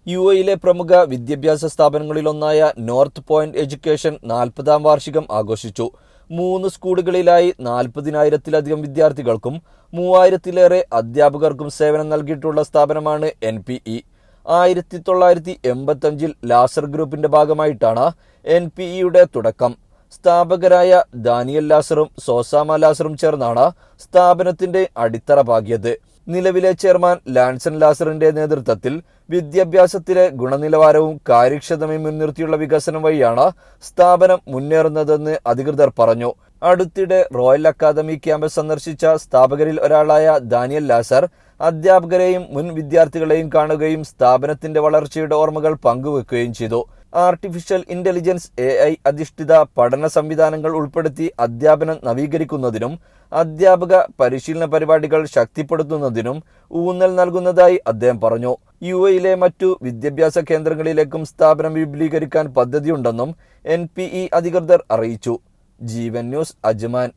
യുഎയിലെ പ്രമുഖ വിദ്യാഭ്യാസ സ്ഥാപനങ്ങളിലൊന്നായ north point education 40ാം വാർഷികം ആഘോഷിച്ചു. 3 സ്കൂളുകളിലായി 40,000-ത്തിലധികം വിദ്യാർത്ഥികൾക്കും 3,000-ത്തിലേറെ അധ്യാപകർക്കും സേവനം നൽകിയിട്ടുള്ള സ്ഥാപനമാണ് NPE. 1985-ൽ ലാസർ ഗ്രൂപ്പിന്റെ ഭാഗമായിട്ടാണ് NPEയുടെ തുടക്കം. സ്ഥാപകരായ ദാനിയൽ ലാസറും സോസാമ ലാസറും ചേർന്നാണ് സ്ഥാപനത്തിന്റെ അടിത്തറ പാകിയത്. നിലവിലെ ചെയർമാൻ ലാൻസൺ ലാസറിന്റെ നേതൃത്വത്തിൽ വിദ്യാഭ്യാസത്തിലെ ഗുണനിലവാരവും കാര്യക്ഷമതയും മുൻനിർത്തിയുള്ള വികസനം വഴിയാണ് സ്ഥാപനം മുന്നേറുന്നതെന്ന് അധികൃതർ പറഞ്ഞു. അടുത്തിടെ റോയൽ അക്കാദമി ക്യാമ്പസ് സന്ദർശിച്ച സ്ഥാപകരിൽ ഒരാളായ ദാനിയൽ ലാസർ അധ്യാപകരെയും മുൻ വിദ്യാർത്ഥികളെയും കാണുകയും സ്ഥാപനത്തിന്റെ വളർച്ചയുടെ ഓർമ്മകൾ പങ്കുവെക്കുകയും ചെയ്തു. ആർട്ടിഫിഷ്യൽ ഇന്റലിജൻസ് AI അധിഷ്ഠിത പഠന സംവിധാനങ്ങൾ ഉൾപ്പെടുത്തി അധ്യാപനം നവീകരിക്കുന്നതിനും അധ്യാപക പരിശീലന പരിപാടികൾ ശക്തിപ്പെടുത്തുന്നതിനും ഊന്നൽ നൽകുന്നതായി അദ്ദേഹം പറഞ്ഞു. യുഎയിലെ മറ്റു വിദ്യാഭ്യാസ കേന്ദ്രങ്ങളിലേക്കും സ്ഥാപനം വിപുലീകരിക്കാൻ പദ്ധതിയുണ്ടെന്നും NPE അധികൃതർ അറിയിച്ചു. ജീവൻ ന്യൂസ്, അജ്മാൻ.